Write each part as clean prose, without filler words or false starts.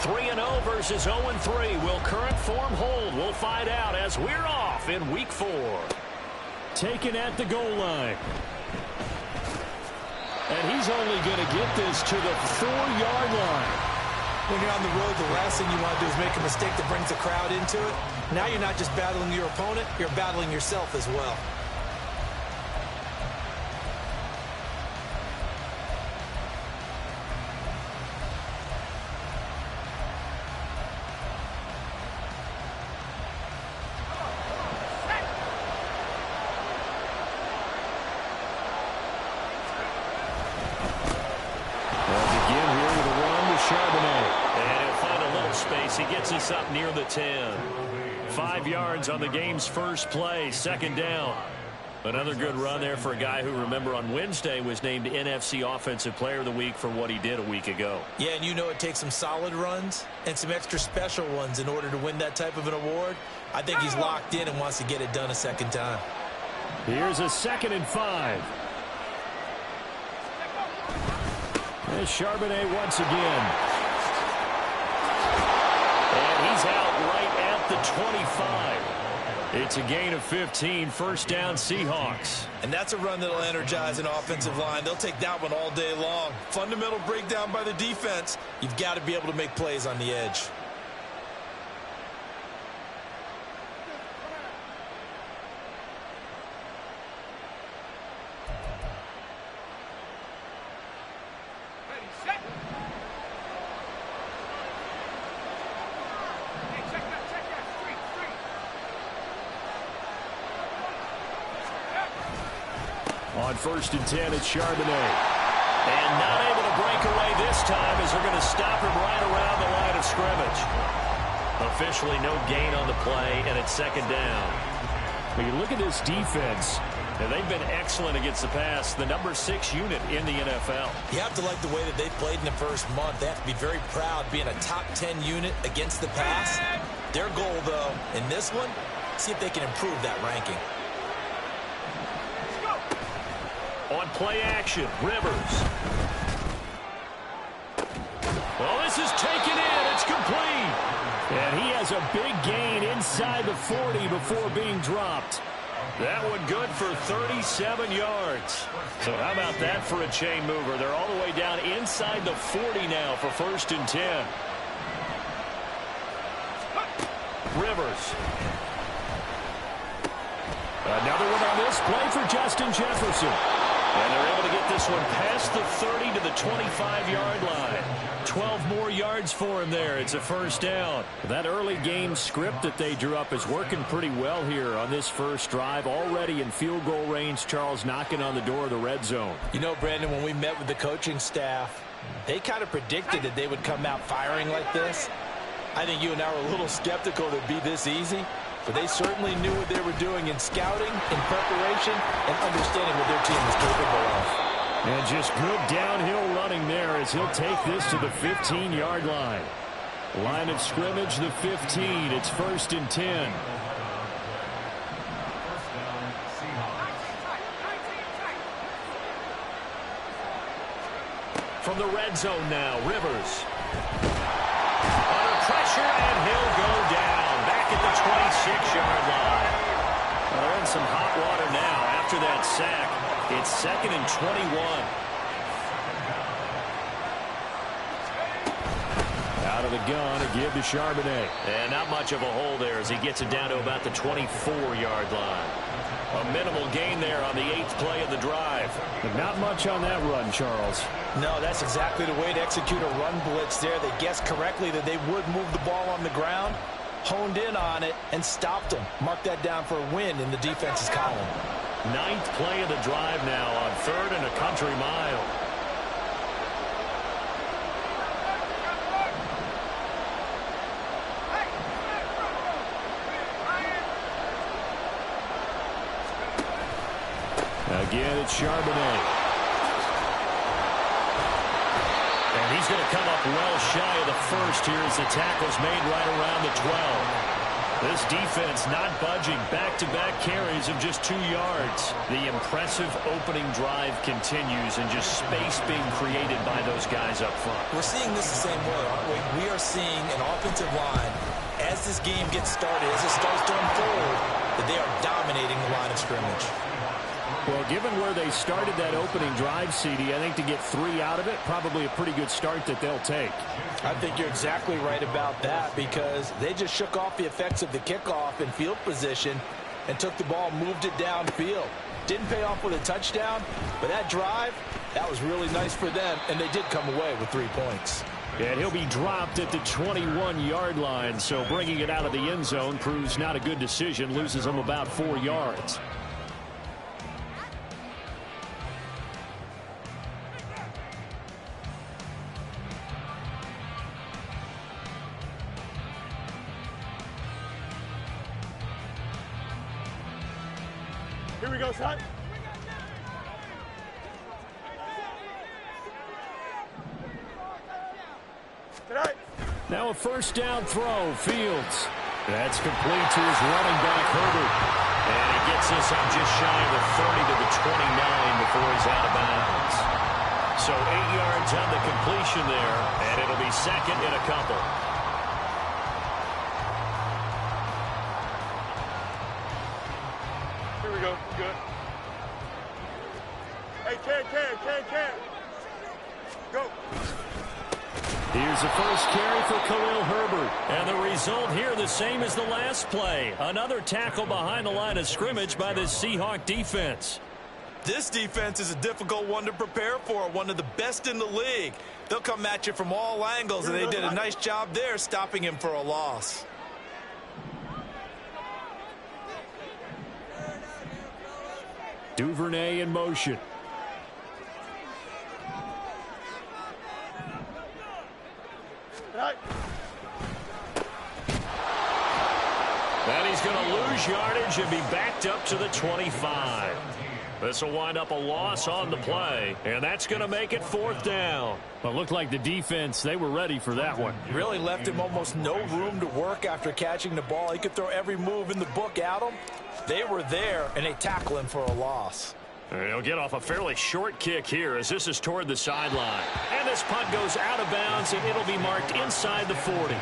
3-0 versus 0-3. Will current form hold? We'll find out as we're off in Week 4. Taken at the goal line. And he's only going to get this to the 4-yard line. When you're on the road, the last thing you want to do is make a mistake that brings the crowd into it. Now you're not just battling your opponent, you're battling yourself as well. He gets us up near the 10. 5 yards on the game's first play, second down. Another good run there for a guy who, remember, on Wednesday was named NFC Offensive Player of the Week for what he did a week ago. Yeah, and you know it takes some solid runs and some extra special ones in order to win that type of an award. I think he's locked in and wants to get it done a second time. Here's a 2nd and 5. There's Charbonnet once again. He's out right at the 25. It's a gain of 15, first down Seahawks. And that's a run that'll energize an offensive line. They'll take that one all day long. Fundamental breakdown by the defense. You've got to be able to make plays on the edge. On 1st and 10, it's Charbonnet. And not able to break away this time as they're going to stop him right around the line of scrimmage. Officially no gain on the play, and it's 2nd down. When you look at this defense, and they've been excellent against the pass, the number 6 unit in the NFL. You have to like the way that they played in the first month. They have to be very proud being a top 10 unit against the pass. Their goal, though, in this one, see if they can improve that ranking. On play action, Rivers. Well, this is taken in. It's complete. And he has a big gain inside the 40 before being dropped. That one good for 37 yards. So how about that for a chain mover? They're all the way down inside the 40 now for 1st and 10. Rivers. Another one on this play for Justin Jefferson. And they're able to get this one past the 30 to the 25-yard line. 12 more yards for him there. It's a first down. That early game script that they drew up is working pretty well here on this first drive. Already in field goal range, Charles knocking on the door of the red zone. You know, Brandon, when we met with the coaching staff, they kind of predicted that they would come out firing like this. I think you and I were a little skeptical that it'd be this easy. But they certainly knew what they were doing in scouting, in preparation, and understanding what their team was capable of. And just good downhill running there as he'll take this to the 15-yard line. Line of scrimmage, the 15. It's 1st and 10. From the red zone now, Rivers. Under pressure, and he'll go down. Back at the 26-yard line. They're in some hot water now after that sack. It's 2nd and 21. Out of the gun, a give to Charbonnet. And not much of a hole there as he gets it down to about the 24-yard line. A minimal gain there on the 8th play of the drive. But not much on that run, Charles. No, that's exactly the way to execute a run blitz there. They guessed correctly that they would move the ball on the ground, honed in on it, and stopped them. Mark that down for a win in the defense's column. 9th play of the drive now on 3rd and a country mile. Again, it's Charbonnet. And he's going to come up well shy of the first here as the tackle's made right around the 12. This defense not budging. Back-to-back carries of just 2 yards. The impressive opening drive continues, and just space being created by those guys up front. We're seeing this the same way, aren't we? We are seeing an offensive line, as this game gets started, as it starts to unfold, that they are dominating the line of scrimmage. Well, given where they started that opening drive, CD, I think to get 3 out of it, probably a pretty good start that they'll take. I think you're exactly right about that, because they just shook off the effects of the kickoff in field position and took the ball and moved it downfield. Didn't pay off with a touchdown, but that drive, that was really nice for them, and they did come away with 3 points. And he'll be dropped at the 21-yard line, so bringing it out of the end zone proves not a good decision, loses him about 4 yards. Here we go, son. Tonight. Now a first down throw, Fields. That's complete to his running back, Herbert. And he gets this up just shy of the 30 to the 29 before he's out of bounds. So 8 yards on the completion there, and it'll be second and a couple. Here we go. Good. Hey, Cam. Go. Here's the first carry for Khalil Herbert. And the result here the same as the last play. Another tackle behind the line of scrimmage by the Seahawk defense. This defense is a difficult one to prepare for, one of the best in the league. They'll come at you from all angles, and they did a nice job there stopping him for a loss. Duvernay in motion. Tonight. And he's going to lose yardage and be backed up to the 25. This will wind up a loss on the play, and that's going to make it 4th down. Well, it looked like the defense, they were ready for that one. Really left him almost no room to work after catching the ball. He could throw every move in the book at him. They were there, and they tackle him for a loss. And he'll get off a fairly short kick here as this is toward the sideline. And this punt goes out of bounds, and it'll be marked inside the 40.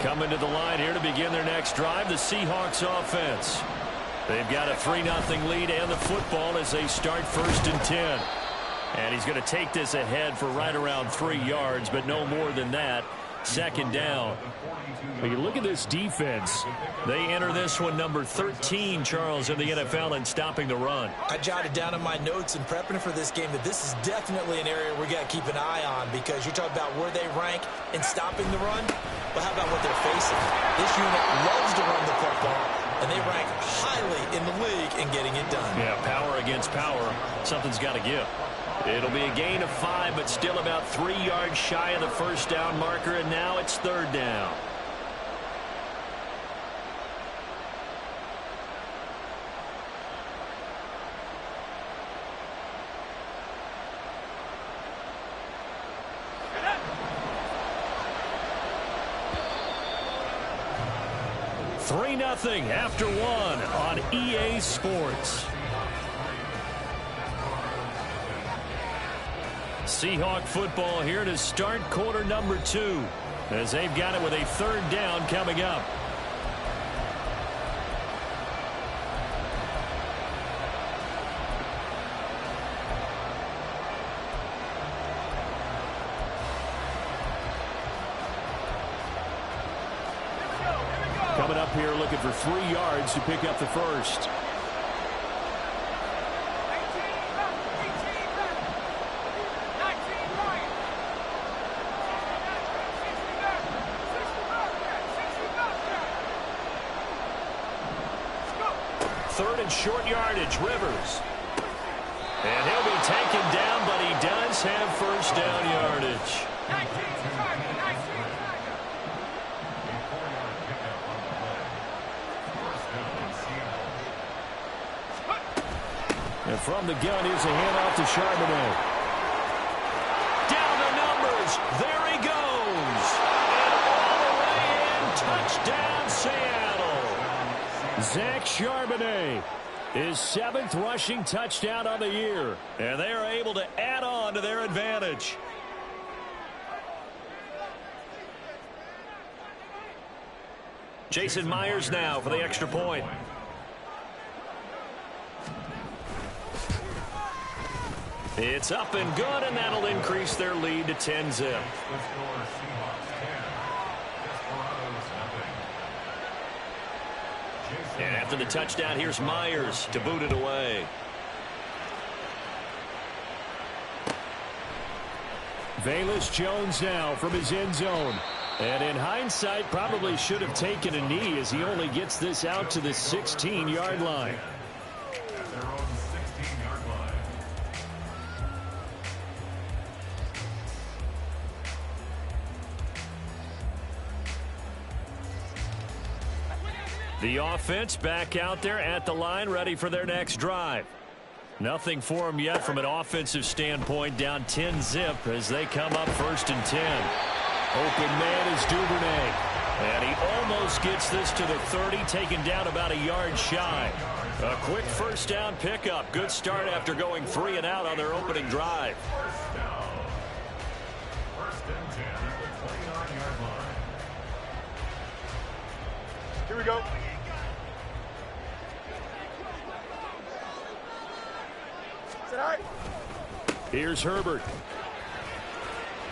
Coming to the line here to begin their next drive, the Seahawks offense. They've got a 3-0 lead and the football as they start 1st and 10. And he's going to take this ahead for right around 3 yards, but no more than that. 2nd down. When you look at this defense, they enter this one number 13, Charles, in the NFL in stopping the run. I jotted down in my notes in prepping for this game that this is definitely an area we got to keep an eye on, because you're talking about where they rank in stopping the run. But how about what they're facing? This unit loves to run the football, and they rank highly in the league in getting it done. Yeah, power against power. Something's got to give. It'll be a gain of 5, but still about 3 yards shy of the first down marker, and now it's 3rd down. Three 3-0 after 1 on EA Sports. Seahawk football here to start quarter number 2 as they've got it with a 3rd down coming up. Coming up here looking for 3 yards to pick up the first. Third and short yardage, Rivers. And he'll be taken down, but he does have first down yardage. And from the gun, here's a handoff to Charbonnet. Down the numbers. There he goes. And all the way in. Touchdown, Seattle. Zach Charbonnet. His 7th rushing touchdown of the year. And they are able to add on to their advantage. Jason Myers now for the extra point. It's up and good, and that'll increase their lead to 10-zip. And after the touchdown, here's Myers to boot it away. Velus Jones now from his end zone. And in hindsight, probably should have taken a knee as he only gets this out to the 16-yard line. The offense back out there at the line, ready for their next drive. Nothing for them yet from an offensive standpoint, down 10-zip as they come up 1st and 10. Open man is Duvernay. And he almost gets this to the 30, taken down about a yard shy. A quick first down pickup. Good start after going 3 and out on their opening drive. Here we go. Here's Herbert.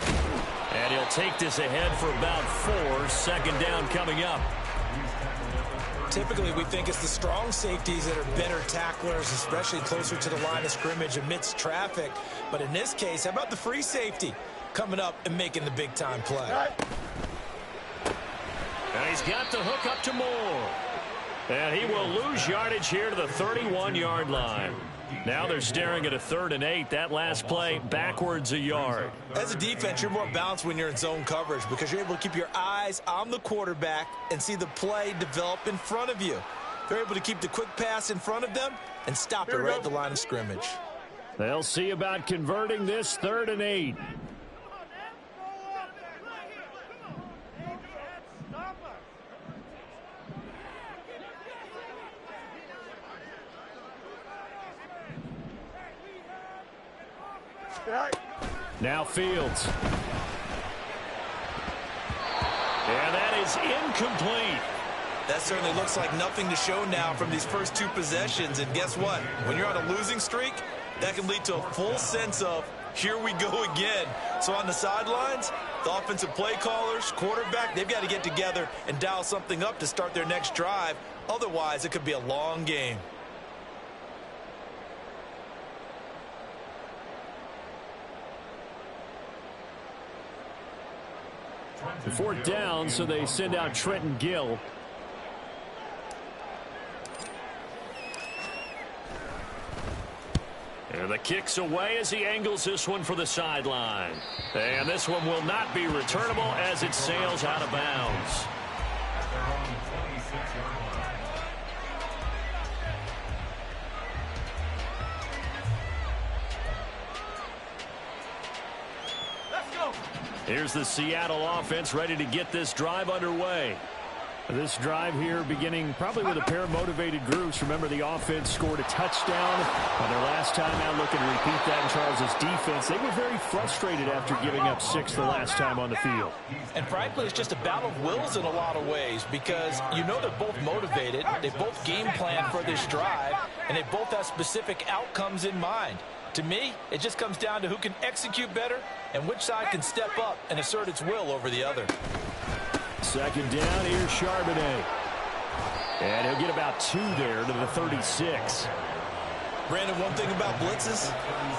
And he'll take this ahead for about 4. 2nd down coming up. Typically, we think it's the strong safeties that are better tacklers, especially closer to the line of scrimmage amidst traffic. But in this case, how about the free safety coming up and making the big-time play? And he's got the hook up to Moore. And he will lose yardage here to the 31-yard line. Now they're staring at a 3rd and 8. That last play backwards a yard. As a defense, you're more balanced when you're in zone coverage because you're able to keep your eyes on the quarterback and see the play develop in front of you. They're able to keep the quick pass in front of them and stop it right at the line of scrimmage. They'll see about converting this 3rd and 8. Now Fields. And that is incomplete. That certainly looks like nothing to show now from these first 2 possessions. And guess what? When you're on a losing streak, that can lead to a full sense of, here we go again. So on the sidelines, the offensive play callers, quarterback, they've got to get together and dial something up to start their next drive. Otherwise, it could be a long game. The 4th down, so they send out Trenton Gill. And the kick's away as he angles this one for the sideline. And this one will not be returnable as it sails out of bounds. Here's the Seattle offense ready to get this drive underway. This drive here beginning probably with a pair of motivated groups. Remember, the offense scored a touchdown on their last time out. Looking to repeat that in Charles' defense. They were very frustrated after giving up 6 the last time on the field. And frankly, it's just a battle of wills in a lot of ways because you know they're both motivated. They both game plan for this drive, and they both have specific outcomes in mind. To me, it just comes down to who can execute better and which side can step up and assert its will over the other. 2nd down, here's Charbonnet. And he'll get about 2 there to the 36. Brandon, one thing about blitzes,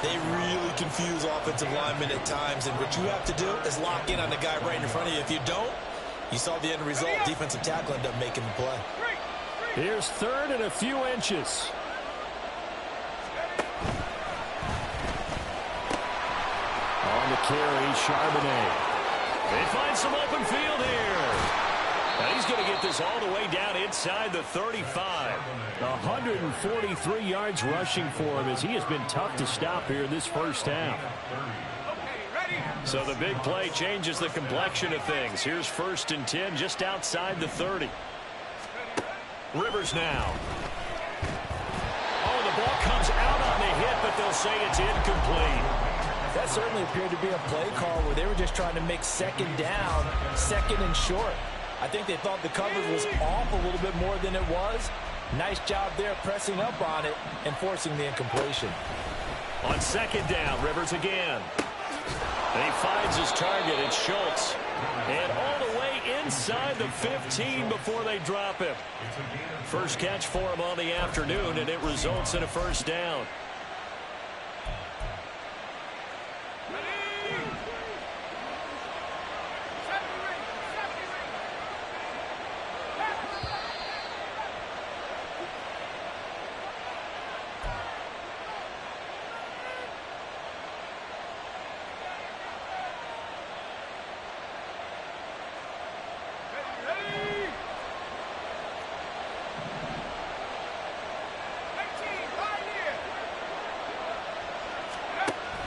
they really confuse offensive linemen at times, and what you have to do is lock in on the guy right in front of you. If you don't, you saw the end result. Defensive tackle ended up making the play. Here's 3rd and a few inches. carry, Charbonnet. They find some open field here. And he's going to get this all the way down inside the 35. 143 yards rushing for him as he has been tough to stop here in this first half. So the big play changes the complexion of things. Here's 1st and 10 just outside the 30. Rivers now. Oh, the ball comes out on the hit, but they'll say it's incomplete. That certainly appeared to be a play call where they were just trying to make 2nd down, 2nd and short. I think they thought the coverage was off a little bit more than it was. Nice job there pressing up on it and forcing the incompletion. On 2nd down, Rivers again. And he finds his target. It's Schultz. And all the way inside the 15 before they drop him. First catch for him on the afternoon, and it results in a 1st down.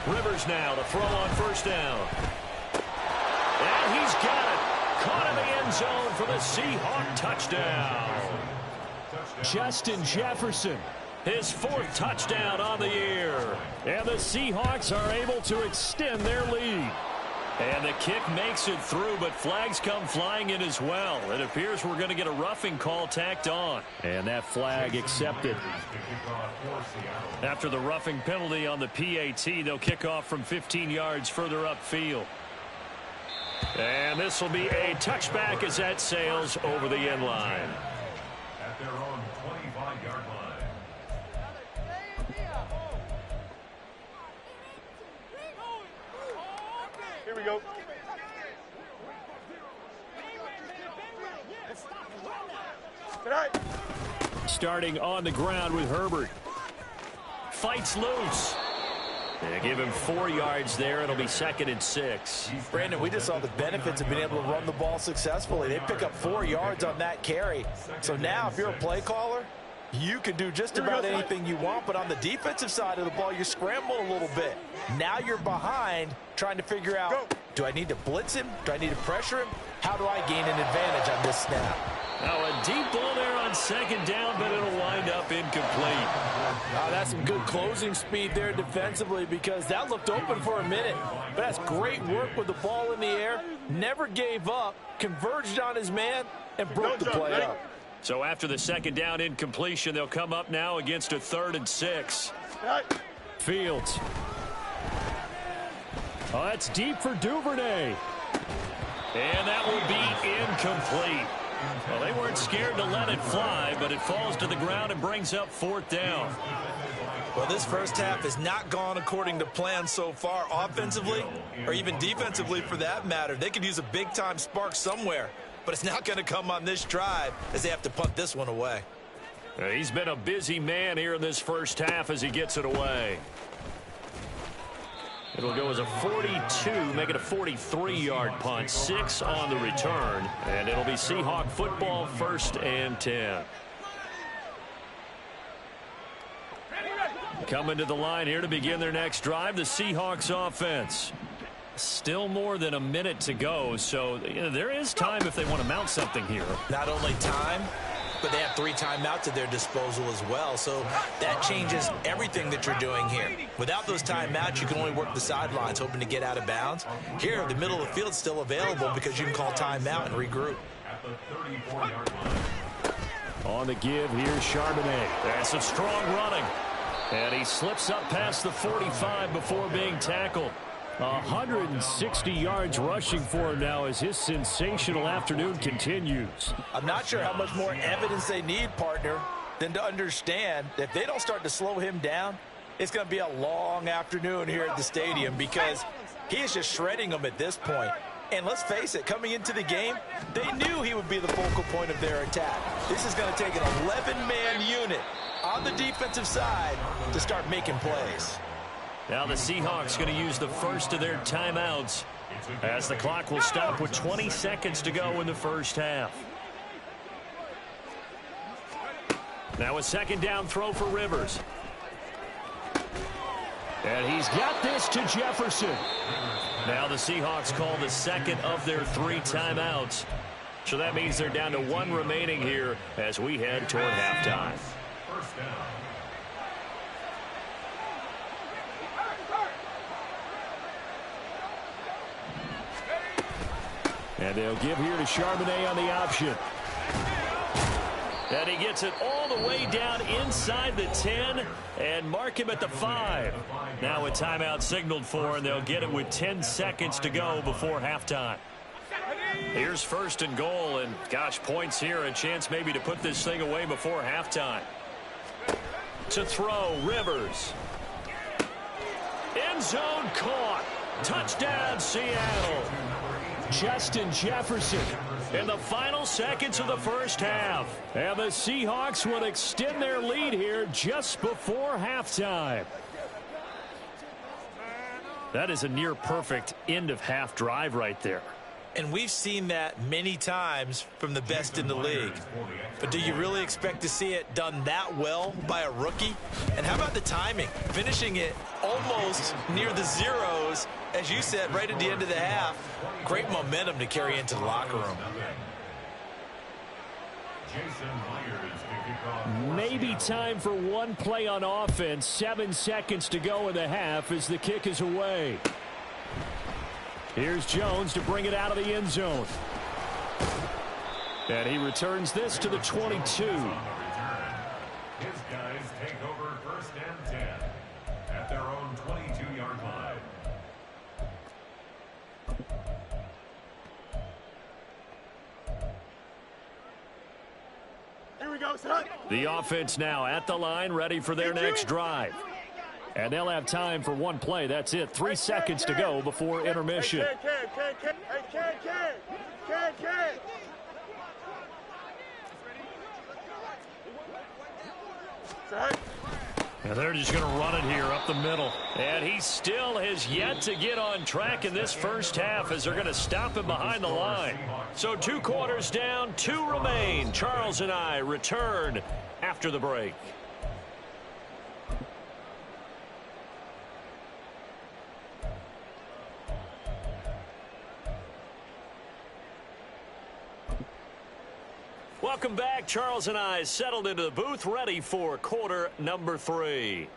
Rivers now to throw on 1st down. And he's got it. Caught in the end zone for the Seahawk touchdown. Justin Jefferson, his 4th touchdown on the year. And the Seahawks are able to extend their lead. And the kick makes it through, but flags come flying in as well. It appears we're going to get a roughing call tacked on. And that flag accepted. After the roughing penalty on the PAT, they'll kick off from 15 yards further upfield. And this will be a touchback as that sails over the end line. At their own 25-yard line. Here we go. Good night. Starting on the ground with Herbert. Fights loose. They give him 4 yards there. It'll be 2nd and 6. Brandon, we just saw the benefits of being able to run the ball successfully. They pick up 4 yards on that carry. So now if you're a play caller, you can do just about anything you want, but on the defensive side of the ball, you scramble a little bit. Now you're behind trying to figure out, do I need to blitz him? Do I need to pressure him? How do I gain an advantage on this snap? Now a deep ball there on 2nd down, but it'll wind up incomplete. That's some good closing speed there defensively because that looked open for a minute. But that's great work with the ball in the air. Never gave up, converged on his man, and broke the play up. So after the 2nd down incompletion, they'll come up now against a 3rd and 6. Fields. Oh, that's deep for Duvernay. And that will be incomplete. Well, they weren't scared to let it fly, but it falls to the ground and brings up 4th down. Well, this first half has not gone according to plan so far offensively or even defensively for that matter. They could use a big-time spark somewhere, but it's not going to come on this drive as they have to punt this one away. He's been a busy man here in this first half as he gets it away. It'll go as a 42, make it a 43-yard punt, 6 on the return, and it'll be Seahawk football, 1st and 10. Coming to the line here to begin their next drive, the Seahawks offense. Still more than a minute to go, so there is time if they want to mount something here. Not only time, but they have 3 timeouts at their disposal as well. So that changes everything that you're doing here. Without those timeouts, you can only work the sidelines, hoping to get out of bounds. Here, the middle of the field is still available because you can call timeout and regroup. At the 34-yard line. On the give, here's Charbonnet. That's some strong running. And he slips up past the 45 before being tackled. 160 yards rushing for him now as his sensational afternoon continues. I'm not sure how much more evidence they need, partner, than to understand that if they don't start to slow him down, it's going to be a long afternoon here at the stadium because he is just shredding them at this point. And let's face it, coming into the game, they knew he would be the focal point of their attack. This is going to take an 11-man unit on the defensive side to start making plays. Now the Seahawks going to use the first of their timeouts as the clock will stop with 20 seconds to go in the first half. Now a second down throw for Rivers. And he's got this to Jefferson. Now the Seahawks call the second of their 3 timeouts. So that means they're down to 1 remaining here as we head toward halftime. First down. And they'll give here to Charbonnet on the option. And he gets it all the way down inside the 10 and mark him at the 5. Now a timeout signaled for, and they'll get it with 10 seconds to go before halftime. Here's first and goal, and gosh, points here, a chance maybe to put this thing away before halftime. To throw, Rivers. End zone caught. Touchdown, Seattle. Justin Jefferson in the final seconds of the first half. And the Seahawks will extend their lead here just before halftime. That is a near-perfect end-of-half drive right there. And we've seen that many times from the best in the league. But do you really expect to see it done that well by a rookie? And how about the timing? Finishing it almost near the zeros, as you said, right at the end of the half. Great momentum to carry into the locker room. Maybe time for one play on offense. 7 seconds to go in the half as the kick is away. Here's Jones to bring it out of the end zone. And he returns this to the 22. His guys take over first and 10 at their own 22-yard line. Here we go, son. The offense now at the line, ready for their next drive. And they'll have time for one play. That's it. 3 seconds to go before intermission. And they're just going to run it here up the middle. And he still has yet to get on track in this first half as they're going to stop him behind the line. So 2 quarters down, 2 remain. Charles and I return after the break. Welcome back. Charles and I settled into the booth, ready for quarter number 3.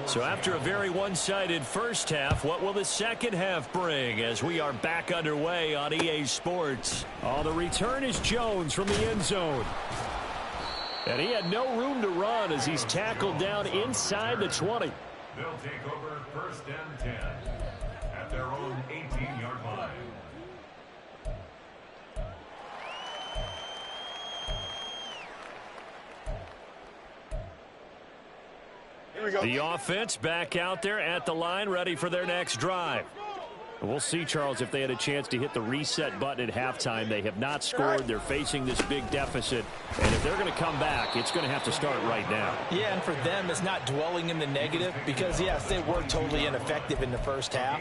So after a very one-sided first half, what will the second half bring as we are back underway on EA Sports? Oh, the return is Jones from the end zone. And he had no room to run as he's tackled down inside the 20. They'll take over first and 10 at their own 18-yard line. Here we go. The offense back out there at the line, ready for their next drive. We'll see, Charles, if they had a chance to hit the reset button at halftime. They have not scored. They're facing this big deficit. And if they're going to come back, it's going to have to start right now. Yeah, and for them, it's not dwelling in the negative because, yes, they were totally ineffective in the first half.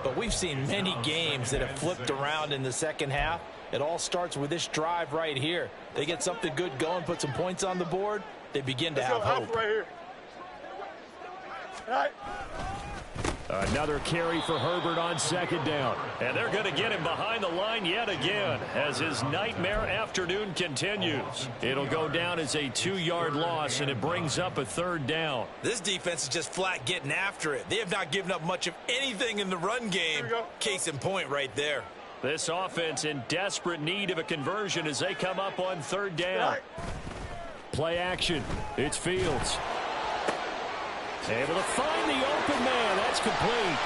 But we've seen many games that have flipped around in the second half. It all starts with this drive right here. They get something good going, put some points on the board. They begin to have hope. Right here. All right. Another carry for Herbert on second down. And they're going to get him behind the line yet again as his nightmare afternoon continues. It'll go down as a 2-yard loss, and it brings up a third down. This defense is just flat getting after it. They have not given up much of anything in the run game. Case in point right there. This offense in desperate need of a conversion as they come up on third down. Play action. It's Fields. Able to find the open man. That's complete.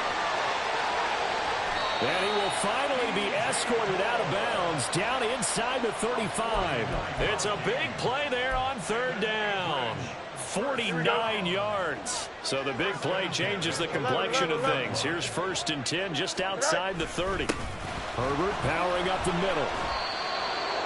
And he will finally be escorted out of bounds down inside the 35. It's a big play there on third down. 49 yards. So the big play changes the complexion of things. Here's first and 10 just outside the 30. Herbert powering up the middle.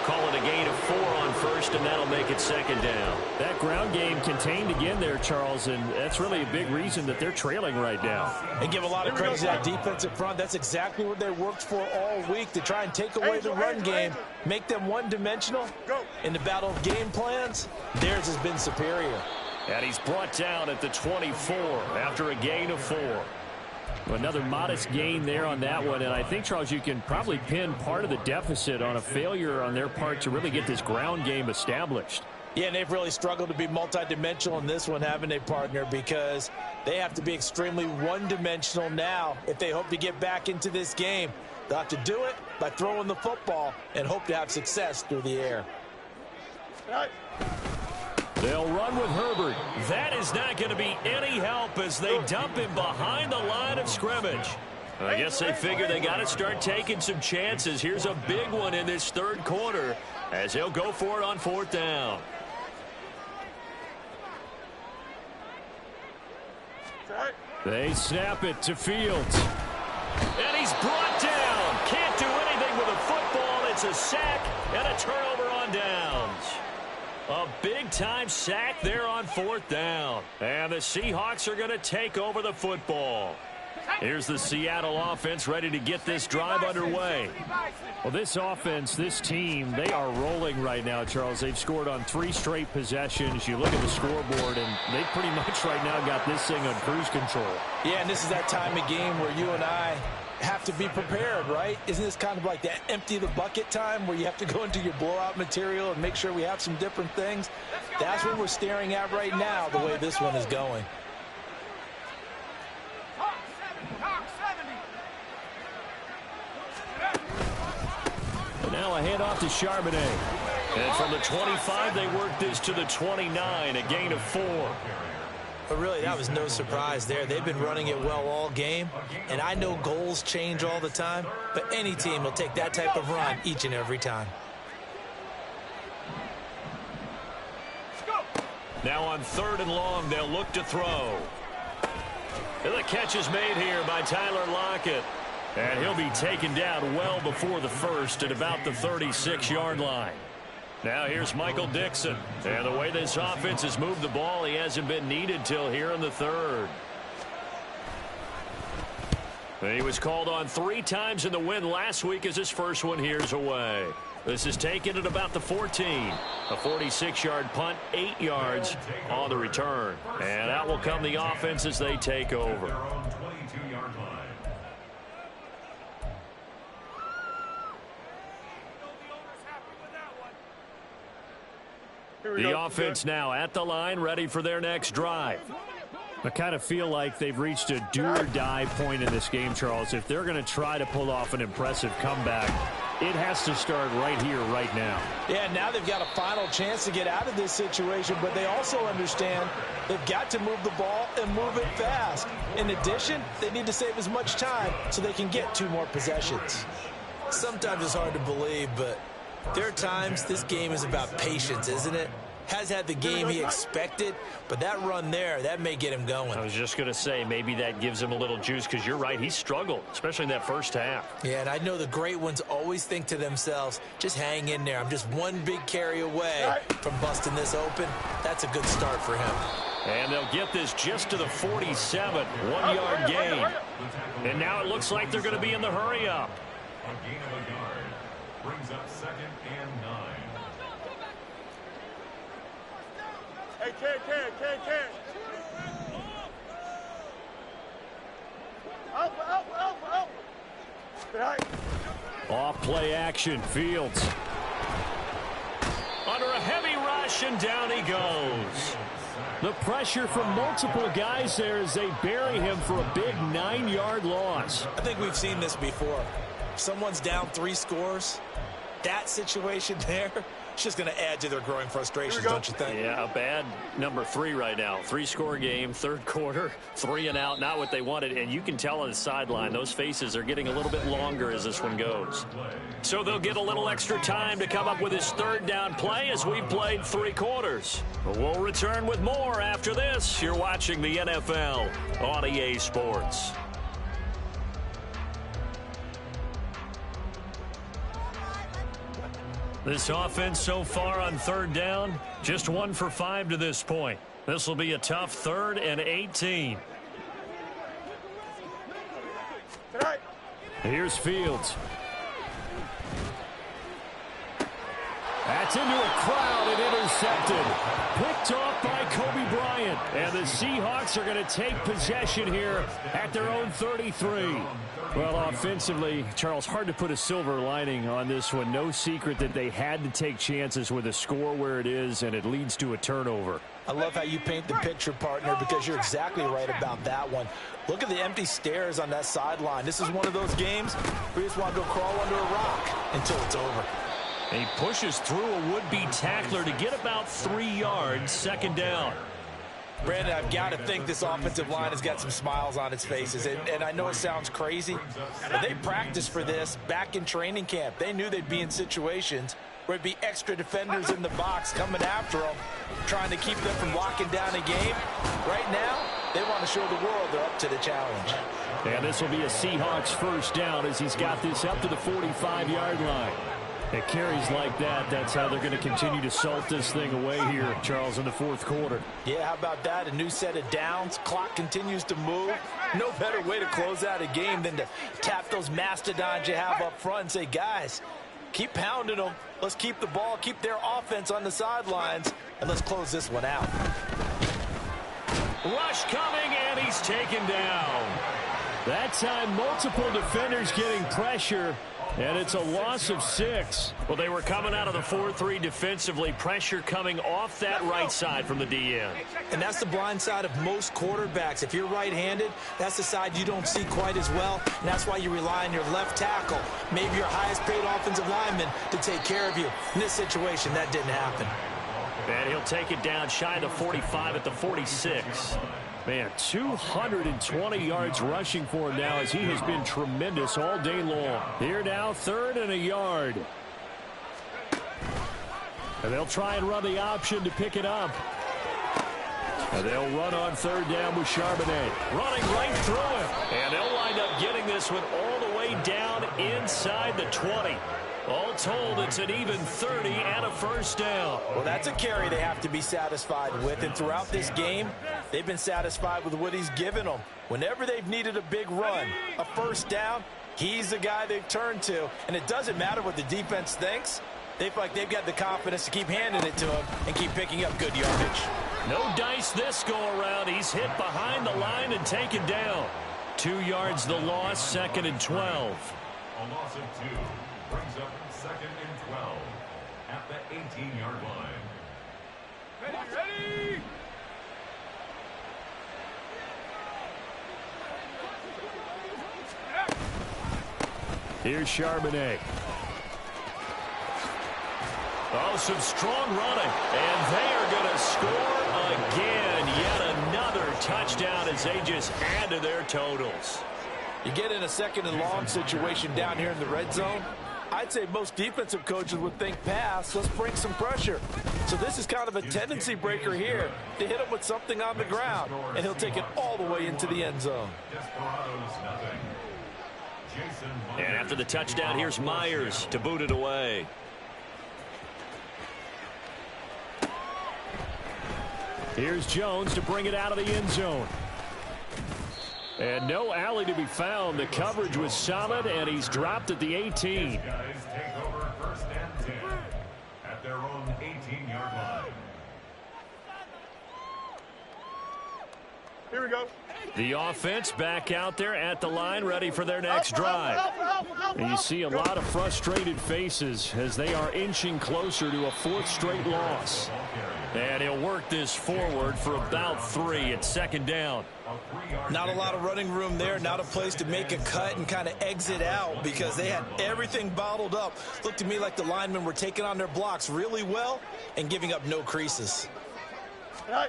Call it a gain of 4 on first, and that'll make it second down. That ground game contained again there, Charles, and that's really a big reason that they're trailing right now. And give a lot of credit to that defensive front. That's exactly what they worked for all week, to try and take away the run game, make them one-dimensional. In the battle of game plans, theirs has been superior. And he's brought down at the 24 after a gain of 4. Another modest gain there on that one, and I think, Charles, you can probably pin part of the deficit on a failure on their part to really get this ground game established. Yeah, and they've really struggled to be multidimensional in this one, haven't they, partner? Because they have to be extremely one-dimensional now if they hope to get back into this game. They'll have to do it by throwing the football and hope to have success through the air. They'll run with Herbert. That is not going to be any help as they dump him behind the line of scrimmage. I guess they figure they got to start taking some chances. Here's a big one in this third quarter as he'll go for it on 4th down. They snap it to Fields. And he's brought down. Can't do anything with a football. It's a sack and a turnover on downs. A big-time sack there on 4th down. And the Seahawks are going to take over the football. Here's the Seattle offense ready to get this drive underway. Well, this offense, this team, they are rolling right now, Charles. They've scored on 3 straight possessions. You look at the scoreboard, and they pretty much right now got this thing on cruise control. Yeah, and this is that time of game where you and I have to be prepared, right? Isn't this kind of like that empty the bucket time where you have to go into your blowout material and make sure we have some different things? That's what we're staring at right now, the way this one is going. Now a handoff to Charbonnet. And from the 25, they work this to the 29, a gain of 4. But really, that was no surprise there. They've been running it well all game, and I know goals change all the time, but any team will take that type of run each and every time. Now on 3rd and long, they'll look to throw. And the catch is made here by Tyler Lockett. And he'll be taken down well before the first at about the 36-yard line. Now here's Michael Dixon. And the way this offense has moved the ball, he hasn't been needed till here in the 3rd. He was called on 3 times in the win last week as his first one here's away. This is taken at about the 14. A 46-yard punt, 8 yards on the return. And out will come the offense as they take over. The offense now at the line, ready for their next drive. I kind of feel like they've reached a do-or-die point in this game, Charles. If they're going to try to pull off an impressive comeback, it has to start right here, right now. Yeah, now they've got a final chance to get out of this situation, but they also understand they've got to move the ball and move it fast. In addition, they need to save as much time so they can get 2 more possessions. Sometimes it's hard to believe, but there are times this game is about patience, isn't it? Has had the game he expected, but that run there, that may get him going. I was just going to say, maybe that gives him a little juice, because you're right, he struggled, especially in that first half. Yeah, and I know the great ones always think to themselves, just hang in there. I'm just one big carry away from busting this open. That's a good start for him. And they'll get this just to the 47, 1-yard gain. And now it looks like they're going to be in the hurry-up. A gain of a yard brings up 2nd and 9. Hey, Ken. Out. Off play action, Fields. Under a heavy rush, and down he goes. The pressure from multiple guys there as they bury him for a big 9-yard loss. I think we've seen this before. If someone's down 3 scores, that situation there, it's just going to add to their growing frustrations, don't you think? Yeah, a bad number 3 right now. 3-score game, 3rd quarter, 3 and out, not what they wanted. And you can tell on the sideline, those faces are getting a little bit longer as this one goes. So they'll get a little extra time to come up with his 3rd down play as we've played 3 quarters. We'll return with more after this. You're watching the NFL on EA Sports. This offense so far on third down, just 1 for 5 to this point. This will be a tough 3rd and 18. Here's Fields. That's into a crowd and intercepted. Picked off by Kobe Bryant. And the Seahawks are going to take possession here at their own 33. Well, offensively, Charles, hard to put a silver lining on this one. No secret that they had to take chances with a score where it is, and it leads to a turnover. I love how you paint the picture, partner, because you're exactly right about that one. Look at the empty stares on that sideline. This is one of those games where you just want to go crawl under a rock until it's over. And he pushes through a would-be tackler to get about 3 yards, 2nd down. Brandon, I've got to think this offensive line has got some smiles on its faces. And I know it sounds crazy, but they practiced for this back in training camp. They knew they'd be in situations where it'd be extra defenders in the box coming after them, trying to keep them from locking down a game. Right now, they want to show the world they're up to the challenge. And this will be a Seahawks 1st down as he's got this up to the 45-yard line. At carries like that, that's how they're going to continue to salt this thing away here, Charles, in the 4th quarter. Yeah, how about that? A new set of downs. Clock continues to move. No better way to close out a game than to tap those mastodons you have up front and say, guys, keep pounding them. Let's keep the ball, keep their offense on the sidelines, and let's close this one out. Rush coming, and he's taken down. That time, multiple defenders getting pressure. And it's a loss of 6. Well, they were coming out of the 4-3 defensively. Pressure coming off that right side from the DN. And that's the blind side of most quarterbacks. If you're right-handed, that's the side you don't see quite as well. And that's why you rely on your left tackle, maybe your highest-paid offensive lineman, to take care of you. In this situation, that didn't happen. And he'll take it down shy of the 45 at the 46. Man, 220 yards rushing for him now as he has been tremendous all day long. Here now, 3rd and a yard. And they'll try and run the option to pick it up. And they'll run on 3rd down with Charbonnet. Running right through him. And they'll wind up getting this one all the way down inside the 20. All told, it's an even 30 and a 1st down. Well, that's a carry they have to be satisfied with. And throughout this game, they've been satisfied with what he's given them. Whenever they've needed a big run, a 1st down, he's the guy they've turned to. And it doesn't matter what the defense thinks. They feel like they've got the confidence to keep handing it to him and keep picking up good yardage. No dice this go-around. He's hit behind the line and taken down. 2 yards the loss, 2nd and 12. A loss of 2 brings up 2nd and 12 at the 18-yard line. Ready! Here's Charbonnet. Oh, some strong running. And they are going to score again. Yet another touchdown as they just add to their totals. You get in a 2nd and long situation down here in the red zone. I'd say most defensive coaches would think pass. Let's bring some pressure. So this is kind of a tendency breaker here to hit him with something on the ground. And he'll take it all the way into the end zone. And after the touchdown, here's Myers to boot it away. Here's Jones to bring it out of the end zone. And no alley to be found. The coverage was solid, and he's dropped at the 18. Guys take over 1st and 10 at their own 18-yard line. Here we go. The offense back out there at the line, ready for their next drive. And you see a lot of frustrated faces as they are inching closer to a 4th straight loss. And he'll work this forward for about 3 at 2nd down. Not a lot of running room there, not a place to make a cut and kind of exit out because they had everything bottled up. Looked to me like the linemen were taking on their blocks really well and giving up no creases. A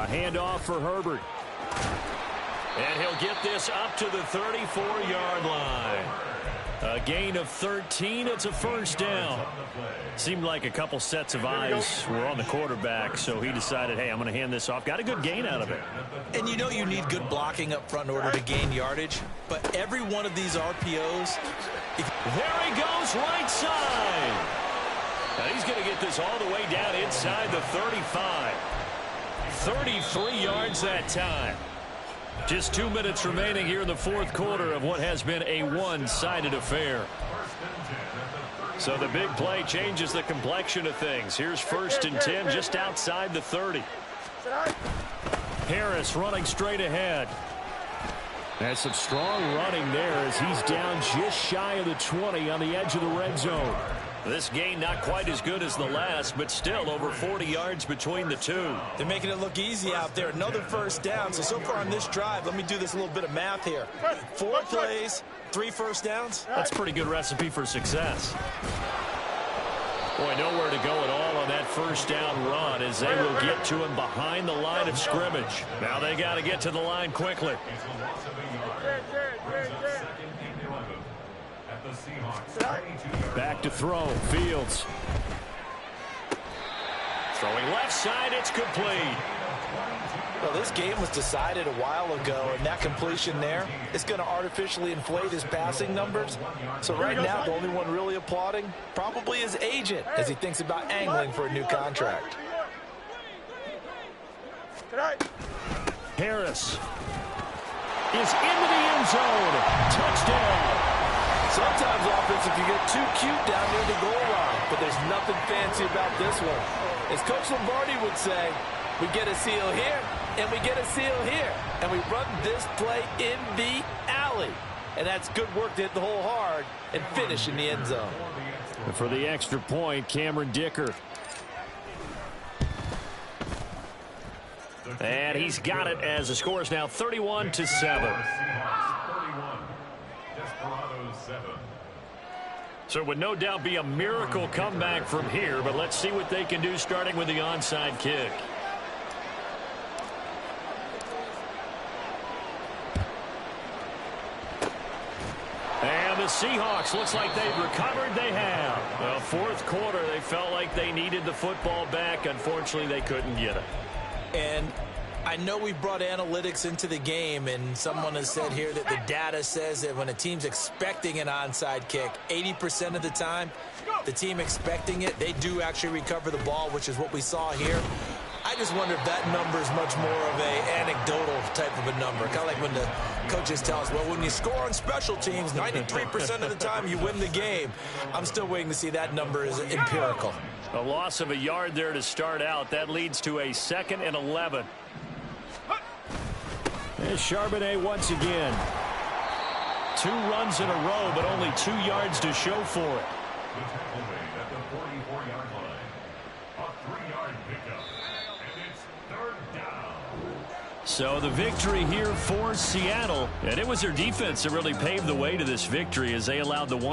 handoff for Herbert. And he'll get this up to the 34-yard line. A gain of 13. It's a 1st down. Seemed like a couple sets of eyes were on the quarterback, so he decided, hey, I'm going to hand this off. Got a good gain out of it. And you know you need good blocking up front in order to gain yardage, but every one of these RPOs... There he goes, right side. And he's going to get this all the way down inside the 35. 33 yards that time. Just 2 minutes remaining here in the fourth quarter of what has been a one-sided affair. So the big play changes the complexion of things. Here's 1st and 10 just outside the 30. Harris running straight ahead. That's some strong running there as he's down just shy of the 20 on the edge of the red zone. This gain not quite as good as the last, but still over 40 yards between the two. They're making it look easy out there. Another 1st down. So far on this drive, let me do this little bit of math here. 4 plays, 3 first downs. That's a pretty good recipe for success. Boy, nowhere to go at all on that 1st down run as they will get to him behind the line of scrimmage. Now they got to get to the line quickly. Back to throw. Fields. Throwing left side. It's complete. Well, this game was decided a while ago, and that completion there is going to artificially inflate his passing numbers. So right now, the only one really applauding probably his agent as he thinks about angling for a new contract. Harris is into the end zone. Touchdown. Sometimes offense, if you get too cute down near the goal line, but there's nothing fancy about this one. As Coach Lombardi would say, we get a seal here, and we get a seal here, and we run this play in the alley. And that's good work to hit the hole hard and finish in the end zone. And for the extra point, Cameron Dicker. And he's got it as the score is now 31-7. So it would no doubt be a miracle comeback from here, but let's see what they can do starting with the onside kick. And the Seahawks, looks like they've recovered. They have. Well, fourth quarter, they felt like they needed the football back. Unfortunately, they couldn't get it. And I know we brought analytics into the game, and someone has said here that the data says that when a team's expecting an onside kick, 80% of the time, the team expecting it, they do actually recover the ball, which is what we saw here. I just wonder if that number is much more of a anecdotal type of a number. Kind of like when the coaches tell us, well, when you score on special teams, 93% of the time you win the game. I'm still waiting to see that number is empirical. A loss of a yard there to start out. That leads to a 2nd and 11. There's Charbonnet once again. 2 runs in a row, but only 2 yards to show for it. At the 44-yard line. A 3-yard pickup. And it's 3rd down. So the victory here for Seattle. And it was their defense that really paved the way to this victory as they allowed the one.